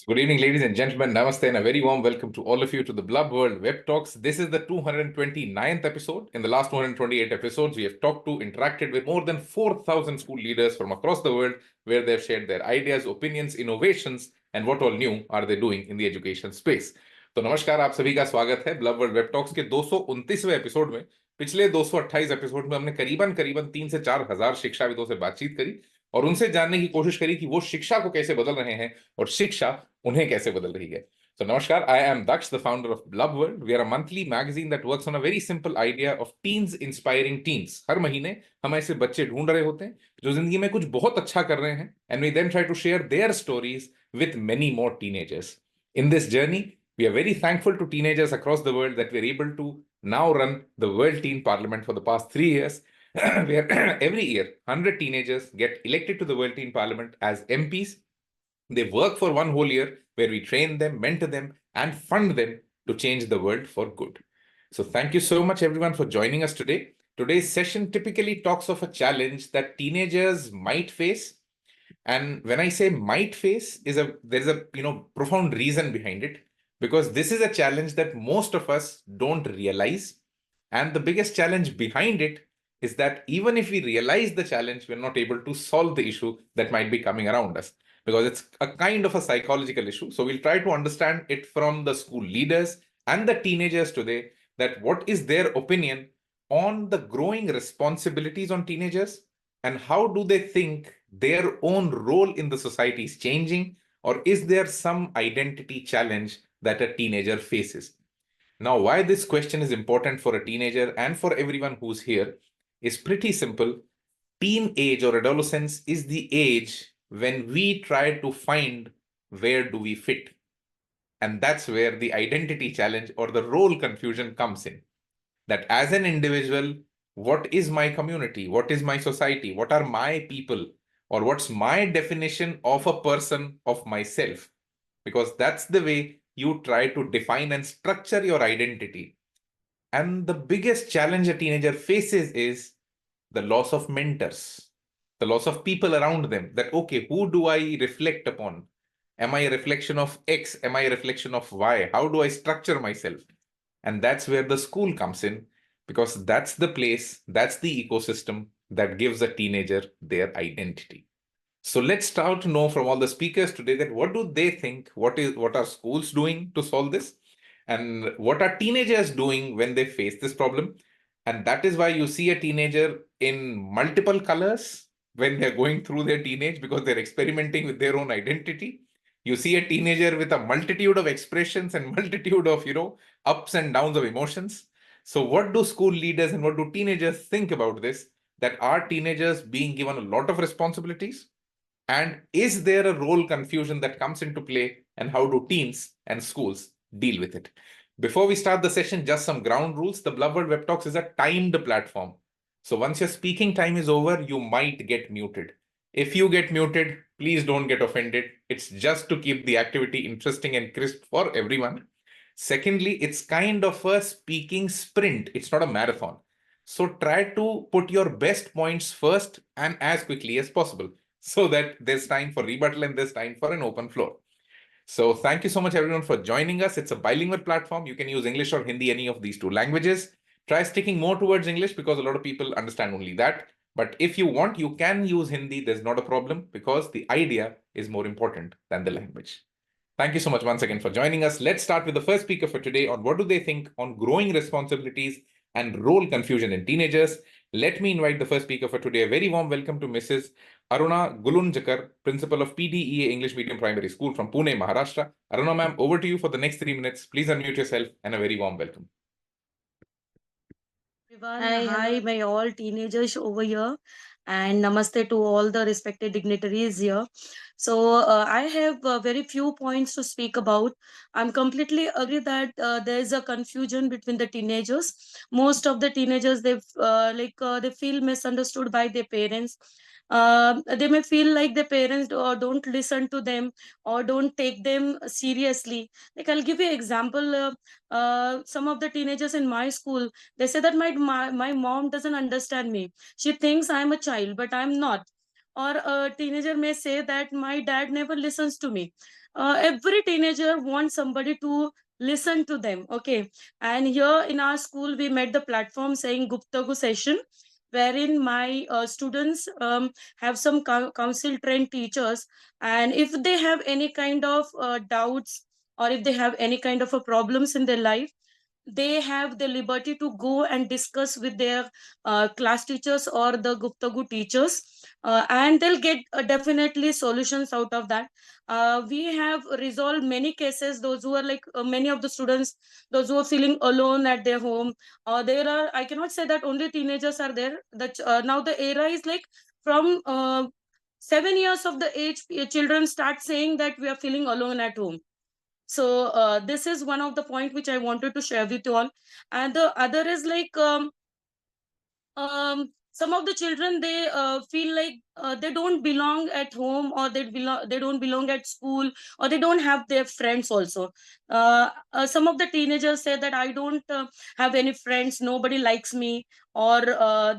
Good evening, ladies and gentlemen. Namaste and a very warm welcome to all of you to the BlubWorld Web Talks. This is the 229th episode. In the last 228 episodes, we have talked to, interacted with more than 4,000 school leaders from across the world where they've shared their ideas, opinions, innovations, and what all new are they doing in the education space. तो नमस्कार, आप सभी का स्वागत है bulb world web talks के 229वें episode में। पिछले 228 एपिसोड में हमने करीबन करीबन 3 से 4 हजार शिक्षाविदों से बातचीत करी और उनसे जानने की कोशिश करी कि वो शिक्षा को कैसे बदल रहे हैं और शिक्षा उन्हें कैसे बदल रही है। So namaskar, I am Daksh, the founder of BlubWorld. We are a monthly magazine that works on a very simple idea of teens inspiring teens. हर महीने हम ऐसे बच्चे ढूंढ रहे होते हैं जो जिंदगी में कुछ बहुत अच्छा कर रहे हैं, and we then try to share their stories with many more teenagers. In this journey, we are very thankful to teenagers across the world that we are able to now run the World Teen Parliament for the past 3 years, where every year 100 teenagers get elected to the World Teen Parliament as MPs. They work for one whole year where we train them, mentor them, and fund them to change the world for good. So thank you so much, everyone, for joining us today. Today's session typically talks of a challenge that teenagers might face. And when I say might face, there's a profound reason behind it, because this is a challenge that most of us don't realize. And the biggest challenge behind it is that even if we realize the challenge, we're not able to solve the issue that might be coming around us, because it's a kind of a psychological issue. So we'll try to understand it from the school leaders and the teenagers today, that what is their opinion on the growing responsibilities on teenagers, and how do they think their own role in the society is changing, or is there some identity challenge that a teenager faces? Now, why this question is important for a teenager and for everyone who's here is pretty simple. Teen age or adolescence is the age when we try to find where do we fit. And that's where the identity challenge or the role confusion comes in. That as an individual, what is my community? What is my society? What are my people? Or what's my definition of a person, of myself? Because that's the way you try to define and structure your identity. And the biggest challenge a teenager faces is the loss of mentors, the loss of people around them. That, okay, who do I reflect upon? Am I a reflection of X? Am I a reflection of Y? How do I structure myself? And that's where the school comes in, because that's the place, that's the ecosystem that gives a teenager their identity. So let's start to know from all the speakers today that what do they think, what are schools doing to solve this, and what are teenagers doing when they face this problem. And that is why you see a teenager in multiple colors when they're going through their teenage, because they're experimenting with their own identity. You see a teenager with a multitude of expressions and multitude of, ups and downs of emotions. So what do school leaders and what do teenagers think about this? That are teenagers being given a lot of responsibilities? And is there a role confusion that comes into play, and how do teens and schools deal with it? Before we start the session, just some ground rules. The BlubWorld Web Talks is a timed platform. So once your speaking time is over, you might get muted. If you get muted, please don't get offended. It's just to keep the activity interesting and crisp for everyone. Secondly, it's kind of a speaking sprint. It's not a marathon. So try to put your best points first and as quickly as possible, so that there's time for rebuttal and there's time for an open floor. So thank you so much, everyone, for joining us. It's a bilingual platform. You can use English or Hindi, any of these two languages. Try sticking more towards English because a lot of people understand only that. But if you want, you can use Hindi. There's not a problem, because the idea is more important than the language. Thank you so much once again for joining us. Let's start with the first speaker for today on what do they think on growing responsibilities and role confusion in teenagers. Let me invite the first speaker for today. A very warm welcome to Mrs. Aruna Gulunjkar, principal of PDEA English Medium Primary School from Pune, Maharashtra. Aruna ma'am, over to you for the next 3 minutes. Please unmute yourself, and a very warm welcome. Everyone, hi, my all teenagers over here, and namaste to all the respected dignitaries here. So, I have very few points to speak about. I'm completely agree that there is a confusion between the teenagers. Most of the teenagers, they feel misunderstood by their parents. They may feel like their parents don't listen to them or don't take them seriously. Like, I'll give you an example. Some of the teenagers in my school, they say that my mom doesn't understand me. She thinks I'm a child, but I'm not. or a teenager may say that my dad never listens to me. Every teenager wants somebody to listen to them. Okay. And here in our school, we made the platform saying Guptagu session, wherein my students have some council trained teachers. And if they have any kind of doubts, or if they have any kind of a problems in their life, they have the liberty to go and discuss with their class teachers or the Guptagu teachers, and they'll get definitely solutions out of that. We have resolved many cases, those who are like many of the students, those who are feeling alone at their home. There are, I cannot say that only teenagers are there. That now the era is like from 7 years of the age, children start saying that we are feeling alone at home. So this is one of the point which I wanted to share with you all. And the other is like some of the children, they feel like they don't belong at home, or they don't belong at school, or they don't have their friends also. Some of the teenagers say that I don't have any friends, nobody likes me. Or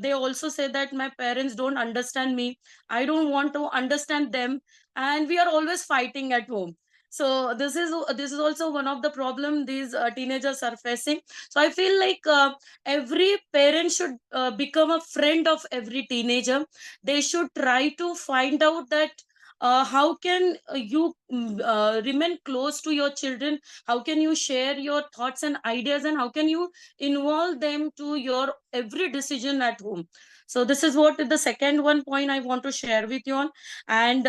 they also say that my parents don't understand me, I don't want to understand them, and we are always fighting at home. So this is also one of the problem these teenagers are facing. So I feel like every parent should become a friend of every teenager. They should try to find out that how can you remain close to your children, how can you share your thoughts and ideas, and how can you involve them to your every decision at home. So this is what the second one point I want to share with you on. And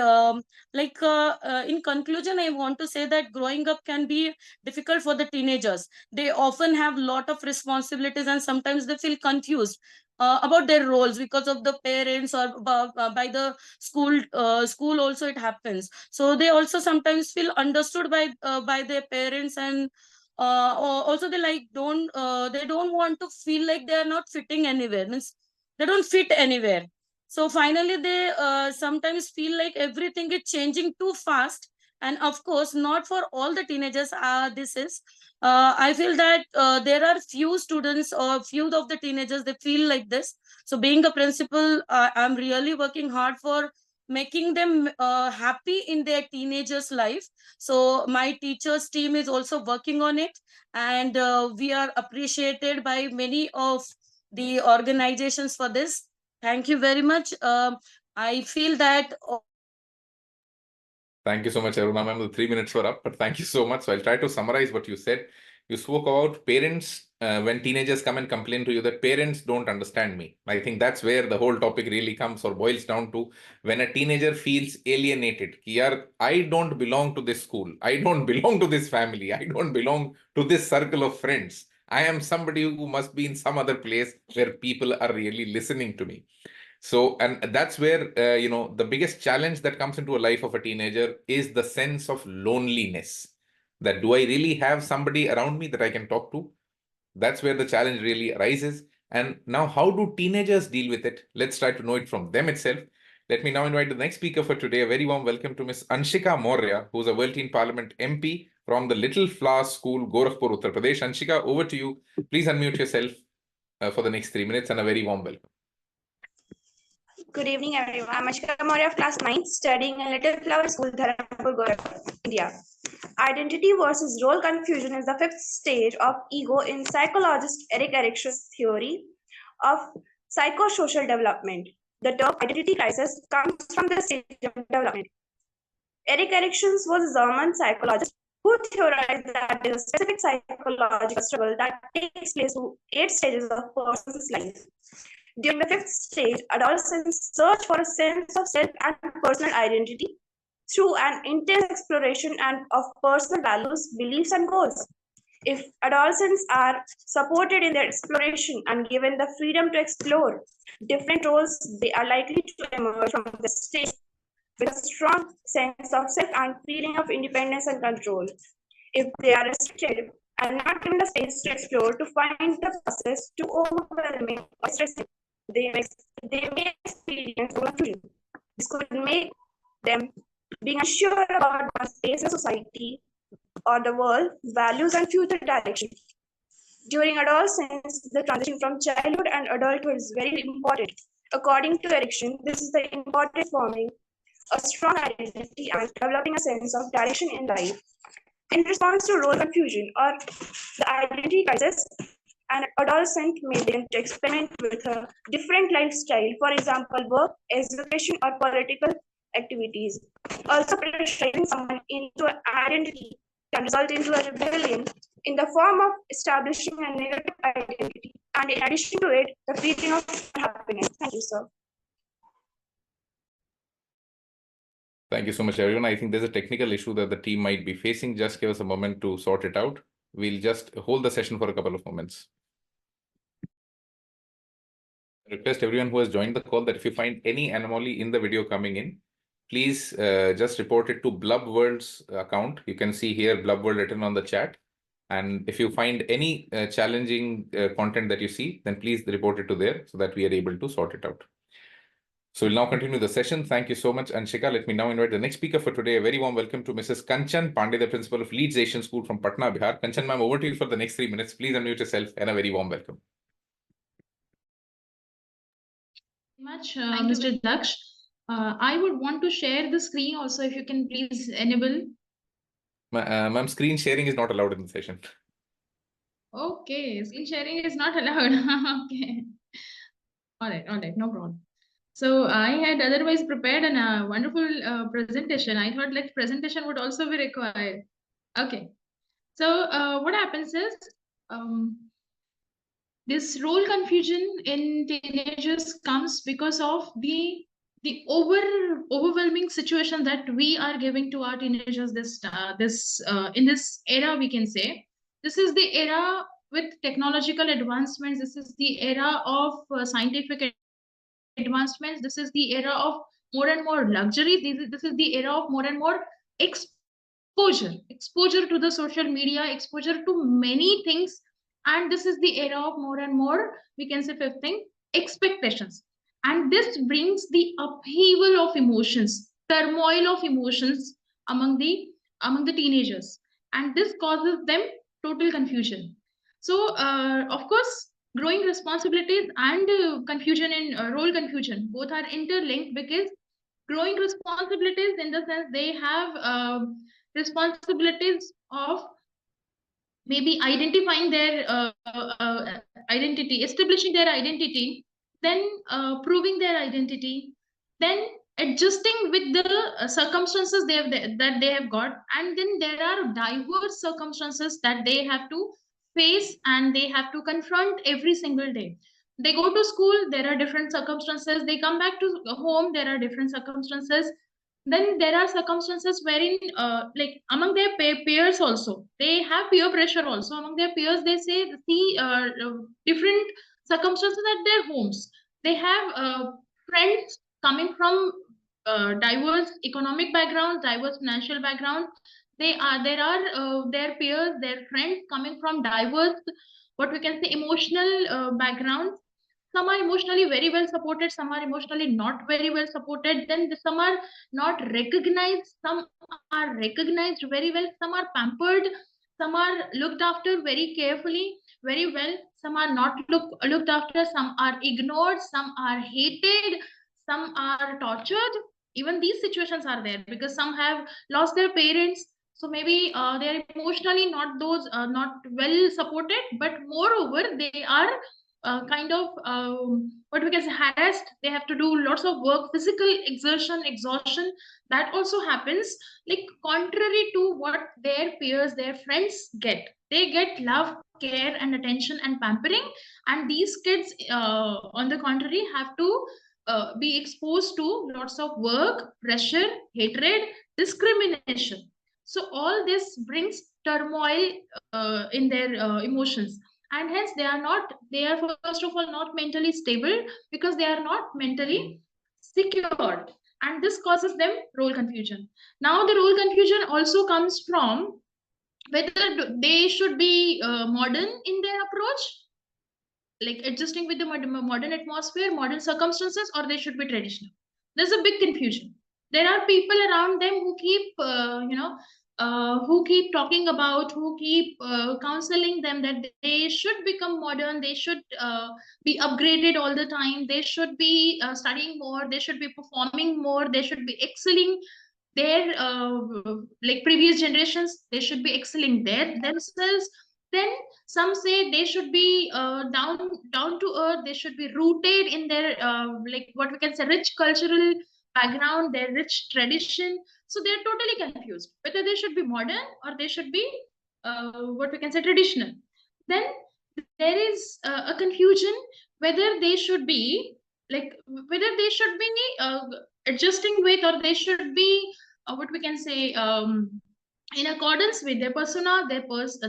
in conclusion, I want to say that growing up can be difficult for the teenagers. They often have lot of responsibilities, and sometimes they feel confused about their roles because of the parents, or by the school also it happens. So they also sometimes feel understood by their parents. And also they don't want to feel like they are not fitting anywhere, means they don't fit anywhere. So finally they sometimes feel like everything is changing too fast. And of course, not for all the teenagers this is. I feel that there are few students or few of the teenagers, they feel like this. So being a principal, I'm really working hard for making them happy in their teenagers life. So my teachers team is also working on it. And we are appreciated by many of the organizations for this. Thank you very much. I feel that. Thank you so much, Aruna ma'am. The 3 minutes were up, but thank you so much. So I'll try to summarize what you said. You spoke about parents when teenagers come and complain to you that parents don't understand me. I think that's where the whole topic really comes or boils down to, when a teenager feels alienated. Yaar, I don't belong to this school. I don't belong to this family. I don't belong to this circle of friends. I am somebody who must be in some other place where people are really listening to me. So, and that's where, the biggest challenge that comes into a life of a teenager is the sense of loneliness. That do I really have somebody around me that I can talk to? That's where the challenge really arises. And now, how do teenagers deal with it? Let's try to know it from them itself. Let me now invite the next speaker for today. A very warm welcome to Miss Anshika Maurya, who's a World Teen Parliament MP from the Little Flower School, Gorakhpur, Uttar Pradesh. Anshika, over to you. Please unmute yourself for the next 3 minutes, and a very warm welcome. Good evening, everyone. I'm Anshika Maurya of class 9, studying in Little Flower School, Dharampur, Gorakhpur, India. Identity versus role confusion is the fifth stage of ego in psychologist Erik Erikson's theory of psychosocial development. The term identity crisis comes from the stage of development. Erik Erikson was a German psychologist who theorized that there is a specific psychological struggle that takes place through 8 stages of a person's life. During the fifth stage, adolescents search for a sense of self and personal identity through an intense exploration of personal values, beliefs, and goals. If adolescents are supported in their exploration and given the freedom to explore different roles, they are likely to emerge from the stage with a strong sense of self and feeling of independence and control. If they are restricted and not given the space to explore, to find the process too overwhelming or stressing, they may experience confusion. This could make them being unsure about their space in society or the world, values, and future direction. During adolescence, the transition from childhood and adulthood is very important, According to Erickson, this is the important forming a strong identity and developing a sense of direction in life. In response to role confusion or the identity crisis, an adolescent may begin to experiment with a different lifestyle, for example, work, education, or political activities. Also, pressurizing someone into an identity can result into a rebellion in the form of establishing a negative identity, and in addition to it, the feeling of happiness. Thank you, sir. Thank you so much, everyone. I think there's a technical issue that the team might be facing. Just give us a moment to sort it out. We'll just hold the session for a couple of moments. I request everyone who has joined the call that if you find any anomaly in the video coming in, please just report it to BlubWorld's account. You can see here BlubWorld written on the chat. And if you find any challenging content that you see, then please report it to there so that we are able to sort it out. So we'll now continue the session. Thank you so much, Anshika. Let me now invite the next speaker for today. A very warm welcome to Mrs. Kanchan Pandey, the principal of Leeds Asian School from Patna, Bihar. Kanchan ma'am, over to you for the next 3 minutes. Please unmute yourself and a very warm welcome. Much, Mr. Daksh. I would want to share the screen also, if you can please enable. Ma'am, screen sharing is not allowed in the session. Okay, screen sharing is not allowed. Okay. All right, no problem. So I had otherwise prepared a wonderful presentation. I thought like presentation would also be required. Okay. So what happens is this role confusion in teenagers comes because of the overwhelming situation that we are giving to our teenagers in this era, we can say. This is the era with technological advancements. This is the era of scientific advancements. This is the era of more and more luxury. This is the era of more and more exposure to the social media, exposure to many things. And this is the era of more and more, we can say, fifth thing, expectations. And this brings the upheaval of emotions, turmoil of emotions among the teenagers. And this causes them total confusion. So, of course, growing responsibilities and confusion in role confusion both are interlinked, because growing responsibilities, in the sense they have responsibilities of maybe identifying their identity, establishing their identity, then proving their identity, then adjusting with the circumstances that they have got. And then there are diverse circumstances that they have to face and they have to confront every single day. They go to school, there are different circumstances. They come back to home, there are different circumstances. Then there are circumstances wherein like among their peers also, they have peer pressure also. Among their peers, they see different circumstances at their homes. They have friends coming from diverse economic backgrounds, diverse financial backgrounds. There are their peers, their friends coming from diverse, what we can say, emotional backgrounds. Some are emotionally very well supported, some are emotionally not very well supported, then some are not recognized, some are recognized very well, some are pampered, some are looked after very carefully, very well, some are not looked after, some are ignored, some are hated, some are tortured. Even these situations are there, because some have lost their parents, so maybe they are emotionally not well supported, but moreover they are kind of what we can say, harassed. They have to do lots of work, physical exertion, exhaustion. That also happens, like contrary to what their peers, their friends get. They get love, care and attention and pampering, and these kids on the contrary have to be exposed to lots of work, pressure, hatred, discrimination. So all this brings turmoil in their emotions, and hence they are first of all not mentally stable, because they are not mentally secured, and this causes them role confusion. Now the role confusion also comes from whether they should be modern in their approach, like adjusting with the modern atmosphere, modern circumstances, or they should be traditional. There's a big confusion. There are people around them who keep who keep talking about, who keep counseling them that they should become modern, they should be upgraded all the time, they should be studying more, they should be performing more, they should be excelling their like previous generations, they should be excelling themselves. Then some say they should be down to earth, they should be rooted in their like what we can say rich cultural background, their rich tradition. So they're totally confused whether they should be modern or they should be what we can say traditional. Then there is a confusion whether they should be like whether they should be adjusting with, or they should be what we can say in accordance with their persona, their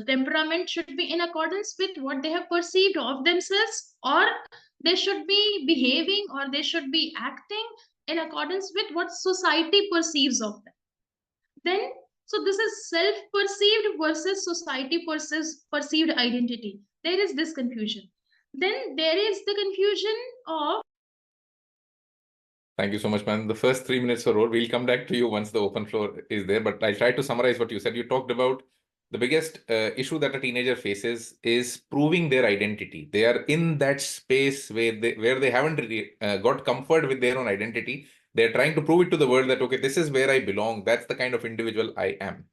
temperament should be in accordance with what they have perceived of themselves, or they should be behaving, or they should be acting in accordance with what society perceives of them. Then, so this is self-perceived versus society perceived identity. There is this confusion. Then there is the confusion of. Thank you so much, man. The first 3 minutes for Roll. We'll come back to you once the open floor is there, but I'll try to summarize what you said. You talked about the biggest issue that a teenager faces is proving their identity. They are in that space where they haven't really, got comfort with their own identity. They're trying to prove it to the world that, okay, this is where I belong. That's the kind of individual I am.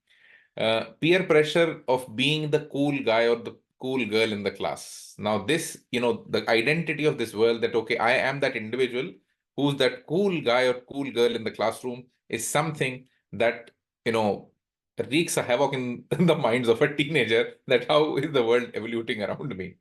Peer pressure of being the cool guy or the cool girl in the class. Now this, the identity of this world that, okay, I am that individual who's that cool guy or cool girl in the classroom is something that, wreaks a havoc in the minds of a teenager, that how is the world evoluting around me.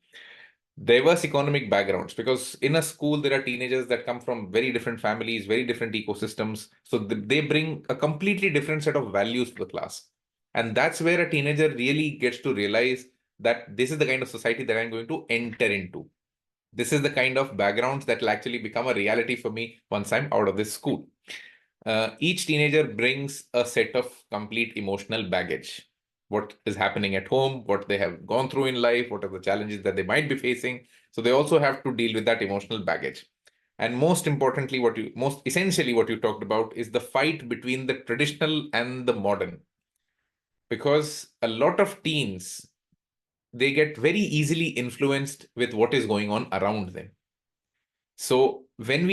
Diverse economic backgrounds, because in a school, there are teenagers that come from very different families, very different ecosystems. So they bring a completely different set of values to the class. And that's where a teenager really gets to realize that this is the kind of society that I'm going to enter into. This is the kind of backgrounds that will actually become a reality for me once I'm out of this school. Each teenager brings a set of complete emotional baggage. What is happening at home, what they have gone through in life, what are the challenges that they might be facing. So they also have to deal with that emotional baggage. And most importantly, most essentially what you talked about is the fight between the traditional and the modern. Because a lot of teens, they get very easily influenced with what is going on around them. So when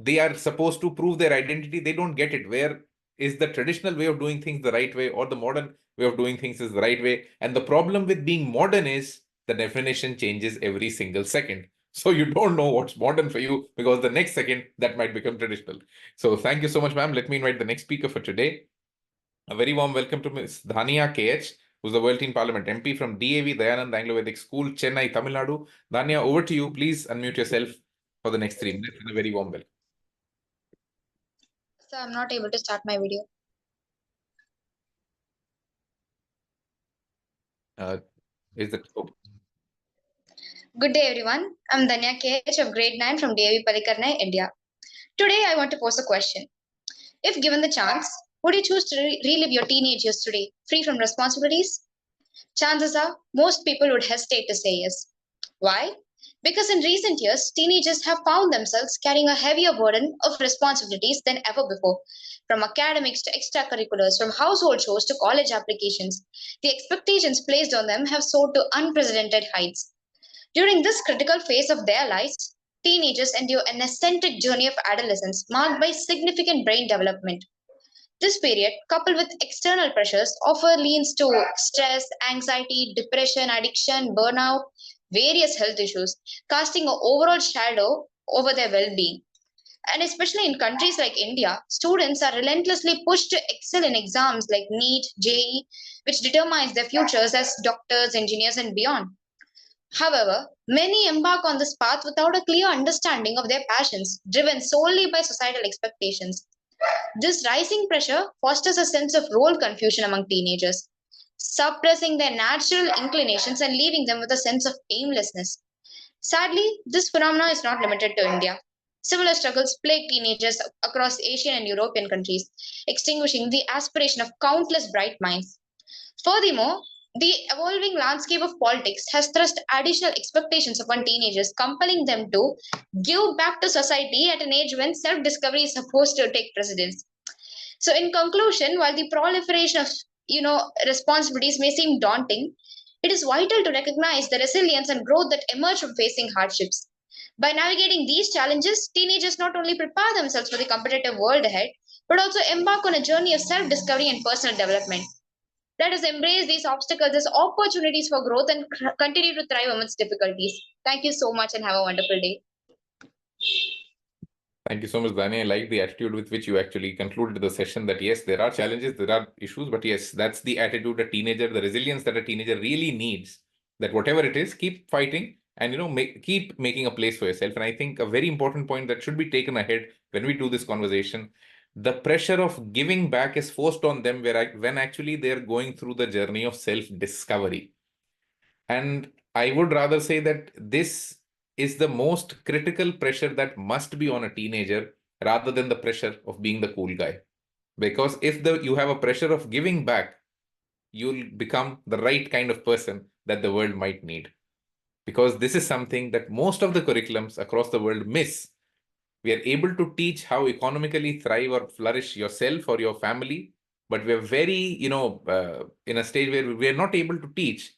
they are supposed to prove their identity, they don't get it. Where is the traditional way of doing things the right way, or the modern way of doing things is the right way? And the problem with being modern is the definition changes every single second. So you don't know what's modern for you, because the next second that might become traditional. So thank you so much, ma'am. Let me invite the next speaker for today. A very warm welcome to Ms. Dhanya KH, who's the World Teen Parliament MP from DAV, Dayanand Anglo-Vedic School, Chennai, Tamil Nadu. Dhanya, over to you. Please unmute yourself for the next 3 minutes, and a very warm welcome. So I'm not able to start my video. Good day, everyone. I'm Dhanya KH of grade 9 from DAV Palikarnai, India. Today, I want to pose a question. If given the chance, would you choose to relive your teenage years today, free from responsibilities? Chances are, most people would hesitate to say yes. Why? Because in recent years, teenagers have found themselves carrying a heavier burden of responsibilities than ever before. From academics to extracurriculars, from household chores to college applications, the expectations placed on them have soared to unprecedented heights. During this critical phase of their lives, teenagers endure an eccentric journey of adolescence marked by significant brain development. This period, coupled with external pressures, often leads to stress, anxiety, depression, addiction, burnout, various health issues, casting an overall shadow over their well-being. And especially in countries like India, students are relentlessly pushed to excel in exams like NEET, JEE, which determines their futures as doctors, engineers, and beyond. However, many embark on this path without a clear understanding of their passions, driven solely by societal expectations. This rising pressure fosters a sense of role confusion among teenagers, suppressing their natural inclinations and leaving them with a sense of aimlessness. Sadly, this phenomenon is not limited to India. Similar struggles plague teenagers across Asian and European countries, extinguishing the aspiration of countless bright minds. Furthermore, the evolving landscape of politics has thrust additional expectations upon teenagers, compelling them to give back to society at an age when self-discovery is supposed to take precedence. So, in conclusion, while the proliferation of responsibilities may seem daunting, it is vital to recognize the resilience and growth that emerge from facing hardships. By navigating these challenges, teenagers not only prepare themselves for the competitive world ahead, but also embark on a journey of self discovery and personal development. Let us embrace these obstacles as opportunities for growth and continue to thrive amidst difficulties. Thank you so much and have a wonderful day. Thank you so much, Dani. I like the attitude with which you actually concluded the session that yes, there are challenges, there are issues, but yes, that's the attitude a teenager, the resilience that a teenager really needs, that whatever it is, keep fighting and, keep making a place for yourself. And I think a very important point that should be taken ahead when we do this conversation, the pressure of giving back is forced on them when actually they're going through the journey of self-discovery. And I would rather say that this is the most critical pressure that must be on a teenager rather than the pressure of being the cool guy. Because if you have a pressure of giving back, you'll become the right kind of person that the world might need. Because this is something that most of the curriculums across the world miss. We are able to teach how economically thrive or flourish yourself or your family, but we're very, in a stage where we are not able to teach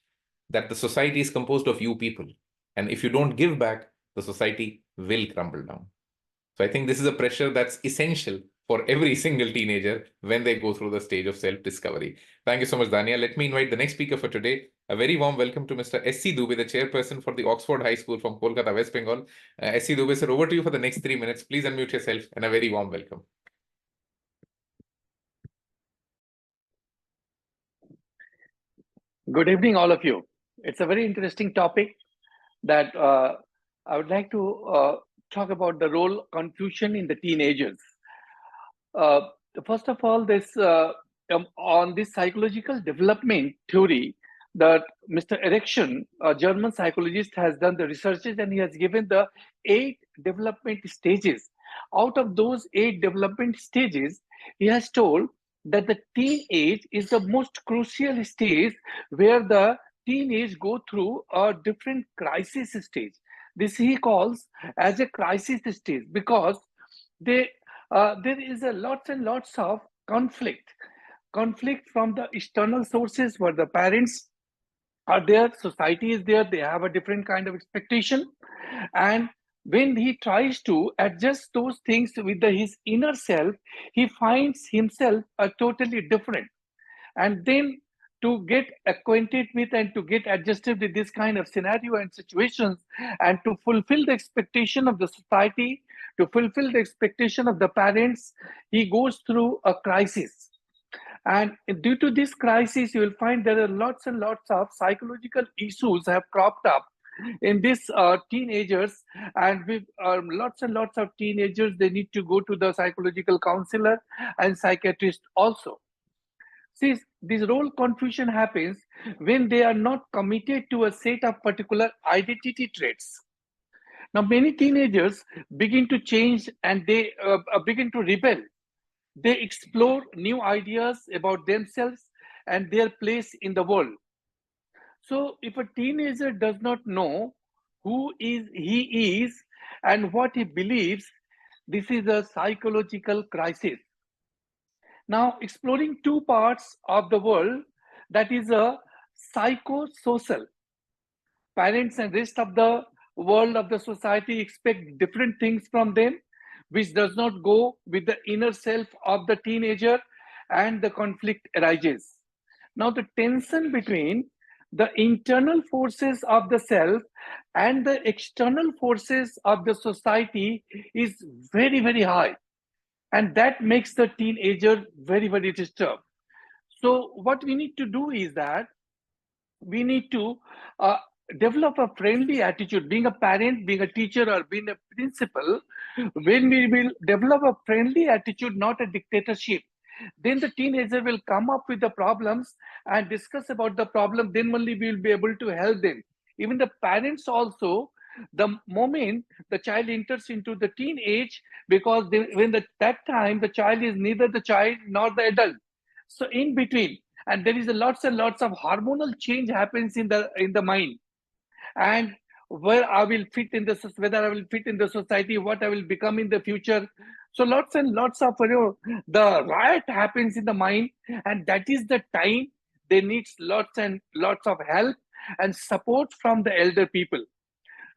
that the society is composed of you people. And if you don't give back, the society will crumble down. So I think this is a pressure that's essential for every single teenager when they go through the stage of self-discovery. Thank you so much, Dania. Let me invite the next speaker for today. A very warm welcome to Mr. S.C. Dubey, the chairperson for the Oxford High School from Kolkata, West Bengal. S.C. Dubey, sir, over to you for the next 3 minutes. Please unmute yourself and a very warm welcome. Good evening, all of you. It's a very interesting topic that I would like to talk about the role confusion in the teenagers. First of all, on this psychological development theory that Mr. Erikson, a German psychologist, has done the researches, and he has given the 8 development stages. Out of those 8 development stages, he has told that the teenage is the most crucial stage where the teenage go through a different crisis stage. This he calls as a crisis stage because there is a lots and lots of conflict from the external sources where the parents are there, society is there, they have a different kind of expectation, and when he tries to adjust those things with his inner self, he finds himself a totally different. And then to get acquainted with and to get adjusted with this kind of scenario and situations, and to fulfill the expectation of the society, to fulfill the expectation of the parents, he goes through a crisis. And due to this crisis, you will find there are lots and lots of psychological issues have cropped up in these teenagers, and with lots and lots of teenagers, they need to go to the psychological counselor and psychiatrist also. See, this role confusion happens when they are not committed to a set of particular identity traits. Now, many teenagers begin to change and they begin to rebel. They explore new ideas about themselves and their place in the world. So if a teenager does not know who he is and what he believes, this is a psychological crisis. Now, exploring 2 parts of the world, that is a psychosocial. Parents and rest of the world of the society expect different things from them, which does not go with the inner self of the teenager, and the conflict arises. Now, the tension between the internal forces of the self and the external forces of the society is very, very high. And that makes the teenager very, very disturbed. So what we need to do is that we need to develop a friendly attitude. Being a parent, being a teacher, or being a principal, when we will develop a friendly attitude, not a dictatorship, then the teenager will come up with the problems and discuss about the problem. Then only we will be able to help them. Even the parents also, the moment the child enters into the teenage, because that time the child is neither the child nor the adult, so in between, and there is lots and lots of hormonal change happens in the mind, and where I will fit in whether I will fit in the society, what I will become in the future. So lots and lots of the riot happens in the mind, and that is the time they need lots and lots of help and support from the elder people.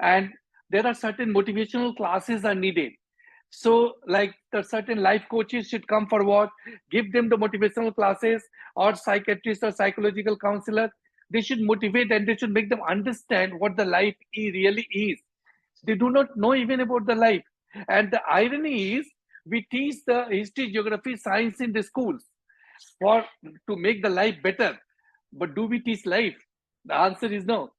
And there are certain motivational classes are needed. So like the certain life coaches should come forward, give them the motivational classes, or psychiatrist or psychological counselor. They should motivate and they should make them understand what the life really is. They do not know even about the life. And the irony is, we teach the history, geography, science in the schools for to make the life better. But do we teach life? The answer is no.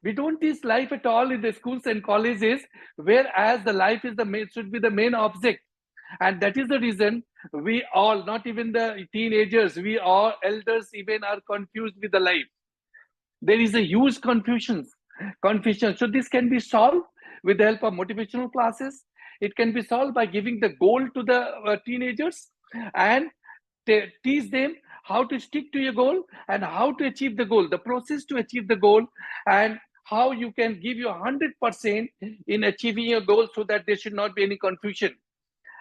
We don't teach life at all in the schools and colleges, whereas the life is the main, should be the main object. And that is the reason we all, not even the teenagers, we all elders even are confused with the life. There is a huge confusion. So this can be solved with the help of motivational classes. It can be solved by giving the goal to the teenagers and teach them how to stick to your goal and how to achieve the goal, the process to achieve the goal, and how you can give your 100% in achieving your goal so that there should not be any confusion.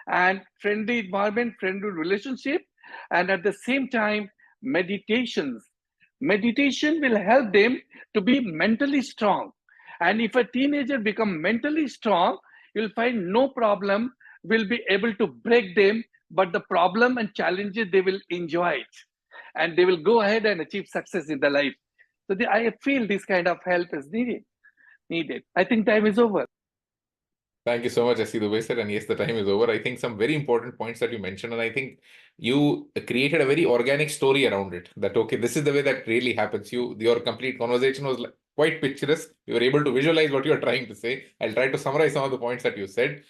And friendly environment, friendly relationship, and at the same time, meditations. Meditation will help them to be mentally strong. And if a teenager become mentally strong, you'll find no problem will be able to break them, but the problem and challenges, they will enjoy it. And they will go ahead and achieve success in the life. So I feel this kind of help is needed. I think time is over. Thank you so much, S.C. Dubey sir. And yes, the time is over. I think some very important points that you mentioned, and I think you created a very organic story around it. That okay, this is the way that really happens. Your complete conversation was quite picturesque. You were able to visualize what you are trying to say. I'll try to summarize some of the points that you said.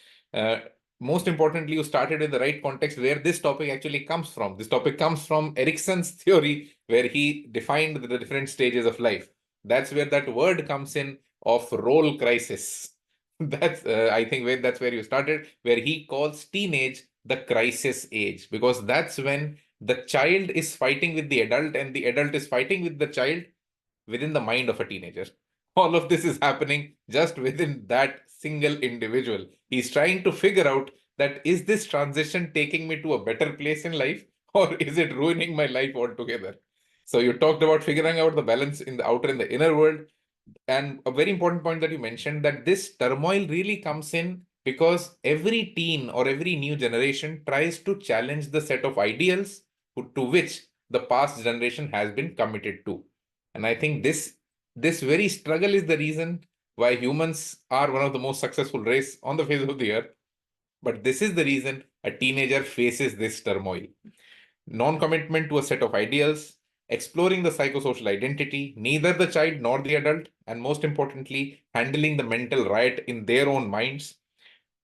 Most importantly, you started in the right context where this topic actually comes from. This topic comes from Erikson's theory, where he defined the different stages of life. That's where that word comes in of role crisis. That's I think that's where you started, where he calls teenage the crisis age, because that's when the child is fighting with the adult and the adult is fighting with the child within the mind of a teenager. All of this is happening just within that single individual. He's trying to figure out that is this transition taking me to a better place in life, or is it ruining my life altogether? So you talked about figuring out the balance in the outer and the inner world. And a very important point that you mentioned, that this turmoil really comes in because every teen or every new generation tries to challenge the set of ideals to which the past generation has been committed to. And I think this very struggle is the reason why humans are one of the most successful race on the face of the earth. But this is the reason a teenager faces this turmoil. Non-commitment to a set of ideals, exploring the psychosocial identity, neither the child nor the adult, and most importantly, handling the mental riot in their own minds.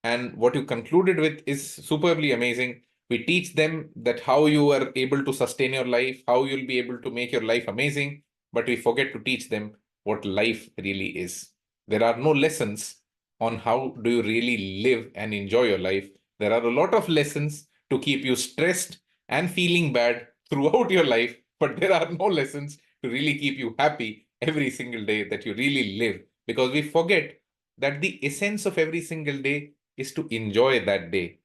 And what you concluded with is superbly amazing. We teach them that how you are able to sustain your life, how you'll be able to make your life amazing, but we forget to teach them what life really is. There are no lessons on how do you really live and enjoy your life. There are a lot of lessons to keep you stressed and feeling bad throughout your life, but there are no lessons to really keep you happy every single day that you really live, because we forget that the essence of every single day is to enjoy that day,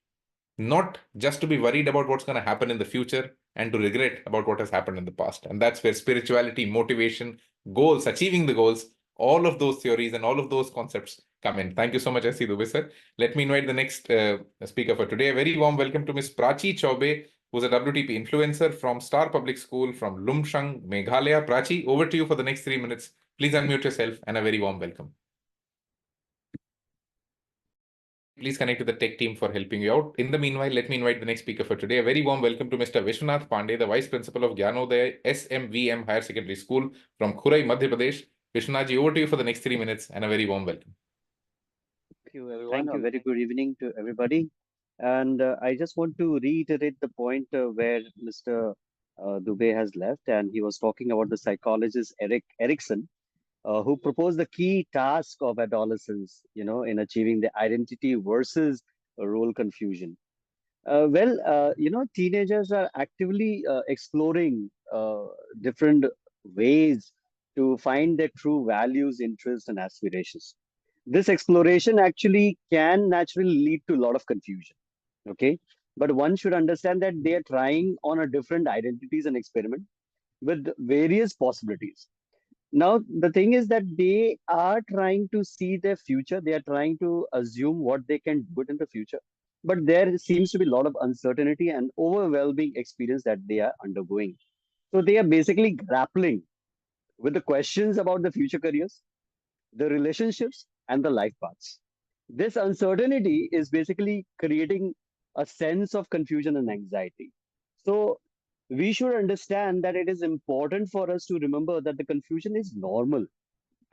not just to be worried about what's going to happen in the future and to regret about what has happened in the past. And that's where spirituality, motivation, goals, achieving the goals, all of those theories and all of those concepts come in. Thank you so much, S.C. Dubey sir. Let me invite the next speaker for today. A very warm welcome to Ms. Prachi Chaube, who's a WTP influencer from Star Public School from Lumshang, Meghalaya. Prachi, over to you for the next 3 minutes. Please unmute yourself and a very warm welcome. Please connect to the tech team for helping you out. In the meanwhile, let me invite the next speaker for today. A very warm welcome to Mr. Vishwanath Pandey, the Vice Principal of Gyanodaya SMVM Higher Secondary School from Khurai, Madhya Pradesh. Vishwanath, over to you for the next 3 minutes and a very warm welcome. Thank you, everyone. Thank you. A very good evening to everybody. And I just want to reiterate the point where Mr. Dubey has left, and he was talking about the psychologist Erikson, who proposed the key task of adolescence, in achieving the identity versus role confusion. Teenagers are actively exploring different ways to find their true values, interests, and aspirations. This exploration actually can naturally lead to a lot of confusion, Okay. But one should understand that they are trying on a different identities and experiment with various possibilities. Now, the thing is that they are trying to see their future. They are trying to assume what they can do it in the future. But there seems to be a lot of uncertainty and overwhelming experience that they are undergoing. So they are basically grappling with the questions about the future careers, the relationships, and the life paths. This uncertainty is basically creating a sense of confusion and anxiety. So we should understand that it is important for us to remember that the confusion is normal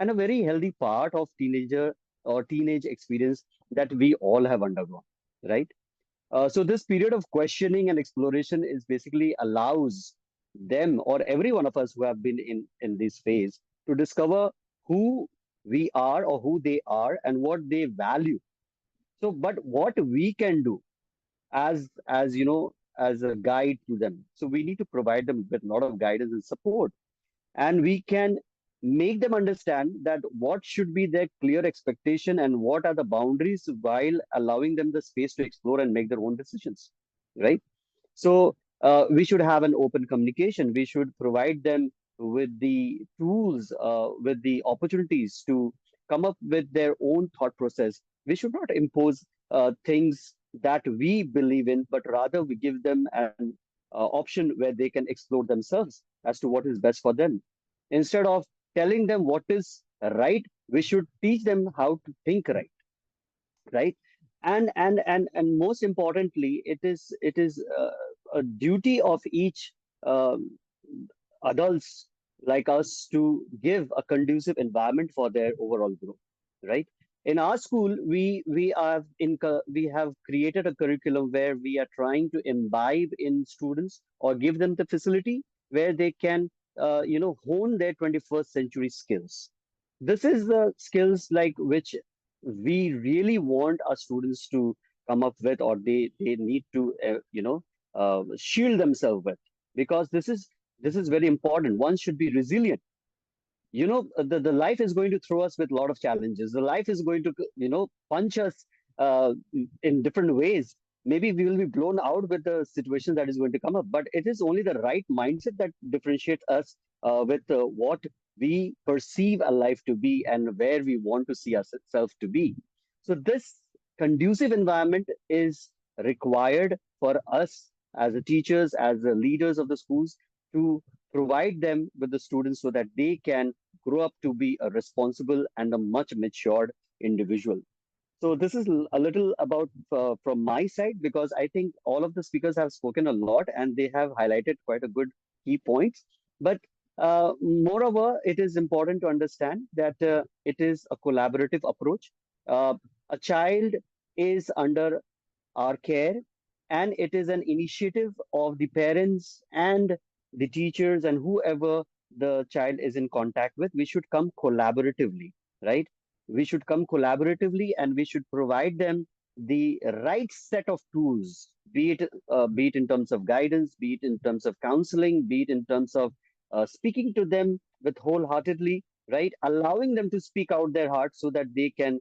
and a very healthy part of teenager or teenage experience that we all have undergone, right? So this period of questioning and exploration is basically allows them or every one of us who have been in this phase to discover who we are or who they are and what they value. So, but what we can do as as a guide to them. So we need to provide them with a lot of guidance and support, and we can make them understand that what should be their clear expectation and what are the boundaries while allowing them the space to explore and make their own decisions, right? So we should have an open communication. We should provide them with the tools, with the opportunities to come up with their own thought process. We should not impose things that we believe in, but rather we give them an option where they can explore themselves as to what is best for them. Instead of telling them what is right, we should teach them how to think right, right? And most importantly, it is a duty of each um, adults like us to give a conducive environment for their overall growth, right? In our school, we have created a curriculum where we are trying to imbibe in students or give them the facility where they can hone their 21st century skills. This is the skills like which we really want our students to come up with, or they need to shield themselves with, because this is very important. One should be resilient. The life is going to throw us with a lot of challenges. The life is going to punch us in different ways. Maybe we will be blown out with the situation that is going to come up, but it is only the right mindset that differentiates us with what we perceive a life to be and where we want to see ourselves to be. So this conducive environment is required for us as the teachers, as the leaders of the schools, to provide them with the students so that they can grow up to be a responsible and a much matured individual. So this is a little about from my side, because I think all of the speakers have spoken a lot and they have highlighted quite a good key points. But moreover, it is important to understand that it is a collaborative approach. A child is under our care, and it is an initiative of the parents and the teachers and whoever the child is in contact with. We should come collaboratively, right? We should come collaboratively, and we should provide them the right set of tools, be it in terms of guidance, be it in terms of counseling, be it in terms of speaking to them with wholeheartedly, right? Allowing them to speak out their heart so that they can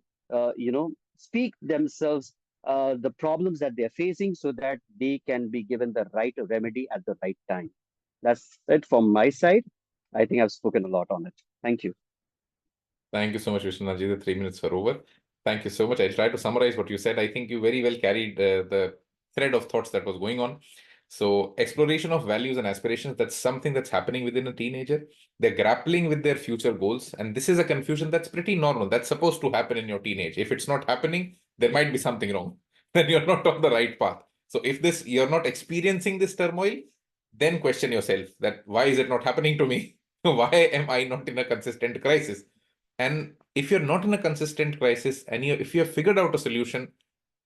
speak themselves the problems that they're facing, so that they can be given the right remedy at the right time. That's it from my side. I think I've spoken a lot on it. Thank you. Thank you so much, Vishwanath. The 3 minutes are over. Thank you so much. I'll try to summarize what you said. I think you very well carried the thread of thoughts that was going on. So exploration of values and aspirations, that's something that's happening within a teenager. They're grappling with their future goals. And this is a confusion that's pretty normal. That's supposed to happen in your teenage. If it's not happening, there might be something wrong. Then you're not on the right path. So if you're not experiencing this turmoil, then question yourself that why is it not happening to me? Why am I not in a consistent crisis? And if you're not in a consistent crisis and if you have figured out a solution,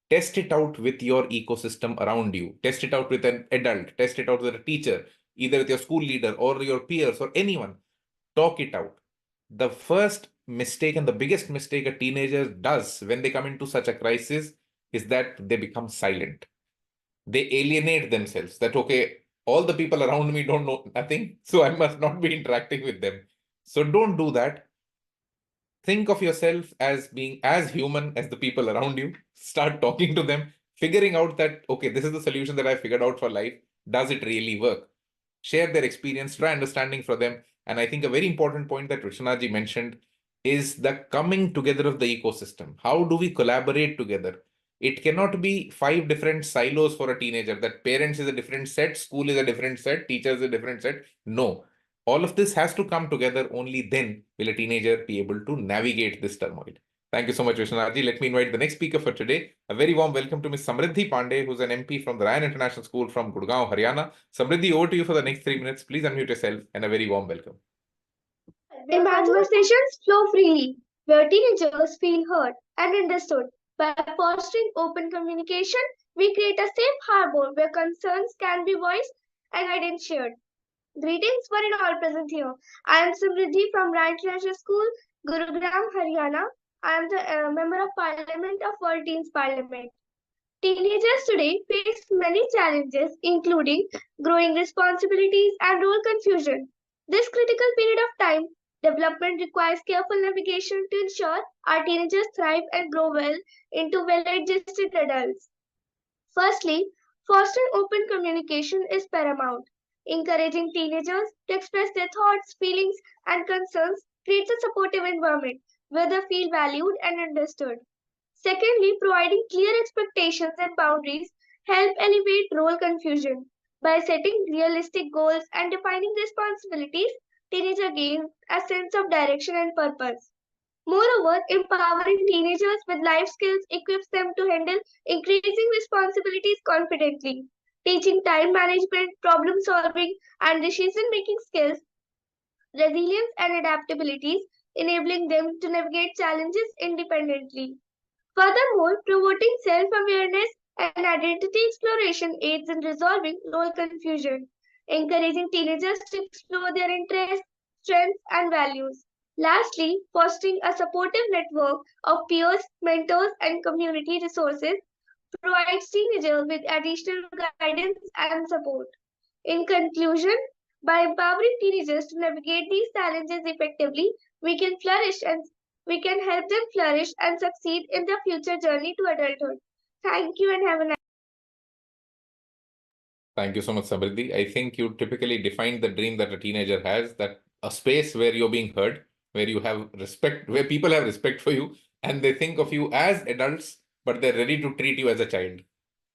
test it out with your ecosystem around you. Test it out with an adult. Test it out with a teacher, either with your school leader or your peers or anyone. Talk it out. The first mistake and the biggest mistake a teenager does when they come into such a crisis is that they become silent. They alienate themselves that, okay, all the people around me don't know nothing, so I must not be interacting with them. So don't do that. Think of yourself as being as human as the people around you. Start talking to them. figuring out that, okay, this is the solution that I figured out for life. Does it really work? Share their experience, try understanding for them. And I think a very important point that Vishwanath ji mentioned is the coming together of the ecosystem. How do we collaborate together? It cannot be 5 different silos for a teenager, that parents is a different set, school is a different set, teachers is a different set. No, all of this has to come together. Only then will a teenager be able to navigate this turmoil. Thank you so much, Vishwanath ji. Let me invite the next speaker for today. A very warm welcome to Ms. Samriddhi Pandey, who's an MP from the Ryan International School from Gurgaon, Haryana. Samriddhi, over to you for the next 3 minutes. Please unmute yourself and a very warm welcome. Conversations flow freely, where teenagers feel heard and understood. By fostering open communication, we create a safe harbor where concerns can be voiced and ideas shared. Greetings for all present here. I am Samriddhi from Ryan International School, Gurugram, Haryana. I am the Member of Parliament of World Teens Parliament. Teenagers today face many challenges, including growing responsibilities and role confusion. This critical period of time, development requires careful navigation to ensure our teenagers thrive and grow well into well-adjusted adults. Firstly, fostering open communication is paramount. Encouraging teenagers to express their thoughts, feelings, and concerns creates a supportive environment where they feel valued and understood. Secondly, providing clear expectations and boundaries help alleviate role confusion. By setting realistic goals and defining responsibilities, teenagers gain a sense of direction and purpose. Moreover, empowering teenagers with life skills equips them to handle increasing responsibilities confidently. Teaching time management, problem solving, and decision making skills, resilience, and adaptabilities, enabling them to navigate challenges independently. Furthermore, promoting self-awareness and identity exploration aids in resolving role confusion, encouraging teenagers to explore their interests, strengths, and values. Lastly, fostering a supportive network of peers, mentors, and community resources provides teenagers with additional guidance and support. In conclusion, by empowering teenagers to navigate these challenges effectively, we can help them flourish and succeed in their future journey to adulthood. Thank you and have a nice Thank you so much, Samriddhi. I think you typically defined the dream that a teenager has, that a space where you're being heard, where you have respect, where people have respect for you, and they think of you as adults, but they're ready to treat you as a child.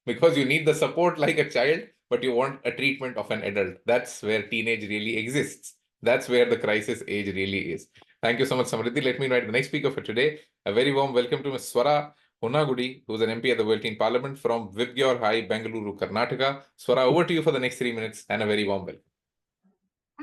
Because you need the support like a child, but you want a treatment of an adult. That's where teenage really exists. That's where the crisis age really is. Thank you so much, Samriddhi. Let me invite the next speaker for today. A very warm welcome to Ms. Swara Honagudi, who's an MP at the World Teen Parliament from BWWT High, Bengaluru, Karnataka. Swara, over to you for the next 3 minutes and a very warm welcome.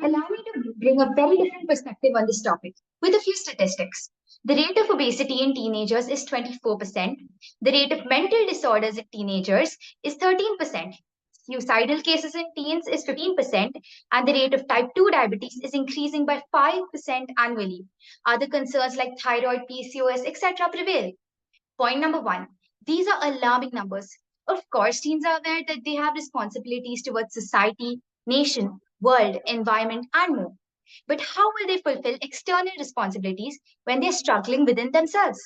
Allow me to bring a very different perspective on this topic with a few statistics. The rate of obesity in teenagers is 24%. The rate of mental disorders in teenagers is 13%. Suicidal cases in teens is 15%, and the rate of type 2 diabetes is increasing by 5% annually. Other concerns like thyroid, PCOS, etc. prevail. Point number 1. These are alarming numbers. Of course, teens are aware that they have responsibilities towards society, nation, world, environment, and more. But how will they fulfill external responsibilities when they're struggling within themselves?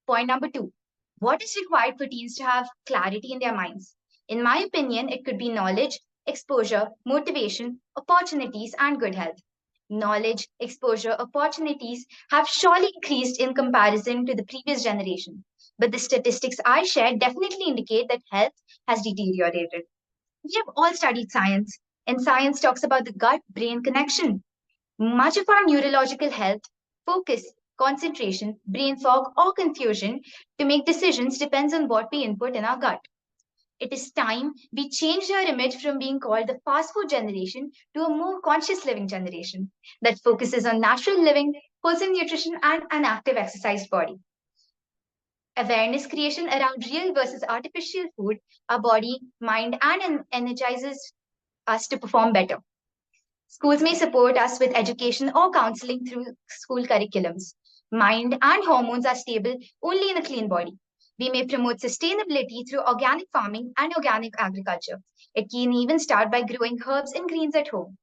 Point number 2. What is required for teens to have clarity in their minds? In my opinion, it could be knowledge, exposure, motivation, opportunities, and good health. Knowledge, exposure, opportunities have surely increased in comparison to the previous generation. But the statistics I shared definitely indicate that health has deteriorated. We have all studied science, and science talks about the gut-brain connection. Much of our neurological health, focus, concentration, brain fog, or confusion to make decisions depends on what we input in our gut. It is time we changed our image from being called the fast food generation to a more conscious living generation that focuses on natural living, wholesome nutrition, and an active exercised body. Awareness creation around real versus artificial food, our body, mind, and energizes us to perform better. Schools may support us with education or counseling through school curriculums. Mind and hormones are stable only in a clean body. We may promote sustainability through organic farming and organic agriculture. It can even start by growing herbs and greens at home.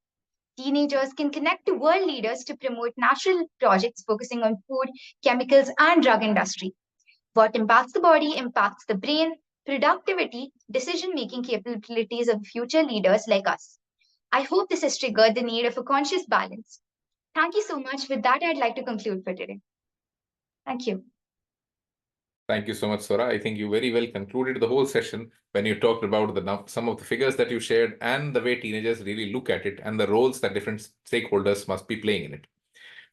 Teenagers can connect to world leaders to promote natural projects focusing on food, chemicals, and drug industry. What impacts the body impacts the brain, productivity, decision-making capabilities of future leaders like us. I hope this has triggered the need of a conscious balance. Thank you so much. With that, I'd like to conclude for today. Thank you. Thank you so much, Swara. I think you very well concluded the whole session when you talked about some of the figures that you shared and the way teenagers really look at it and the roles that different stakeholders must be playing in it.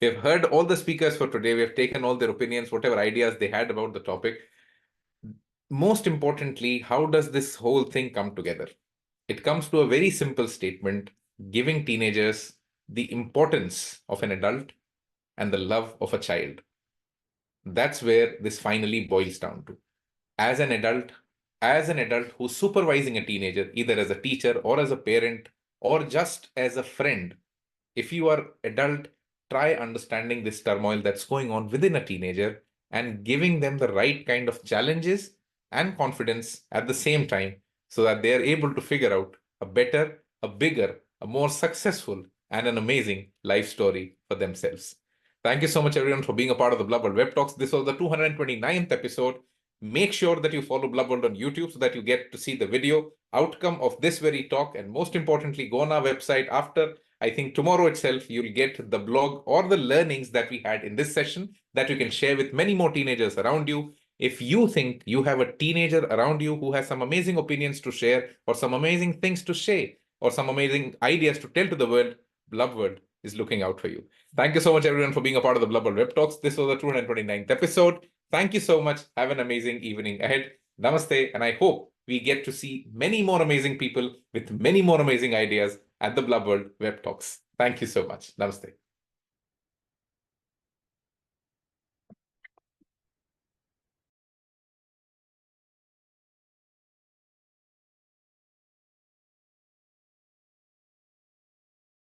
We have heard all the speakers for today. We have taken all their opinions, whatever ideas they had about the topic. Most importantly, how does this whole thing come together? It comes to a very simple statement, giving teenagers the importance of an adult and the love of a child. That's where this finally boils down to. As an adult who's supervising a teenager, either as a teacher or as a parent or just as a friend, if you are adult, try understanding this turmoil that's going on within a teenager and giving them the right kind of challenges and confidence at the same time so that they are able to figure out a better, a bigger, a more successful, and an amazing life story for themselves. Thank you so much, everyone, for being a part of the BlubWorld Web Talks. This was the 229th episode. Make sure that you follow BlubWorld on YouTube so that you get to see the video outcome of this very talk. And most importantly, go on our website after, I think tomorrow itself, you'll get the blog or the learnings that we had in this session that you can share with many more teenagers around you. If you think you have a teenager around you who has some amazing opinions to share or some amazing things to say or some amazing ideas to tell to the world, BlubWorld is looking out for you. Thank you so much, everyone, for being a part of the BlubWorld Web Talks. This was the 229th episode. Thank you so much. Have an amazing evening ahead. Namaste. And I hope we get to see many more amazing people with many more amazing ideas at the BlubWorld Web Talks. Thank you so much. Namaste.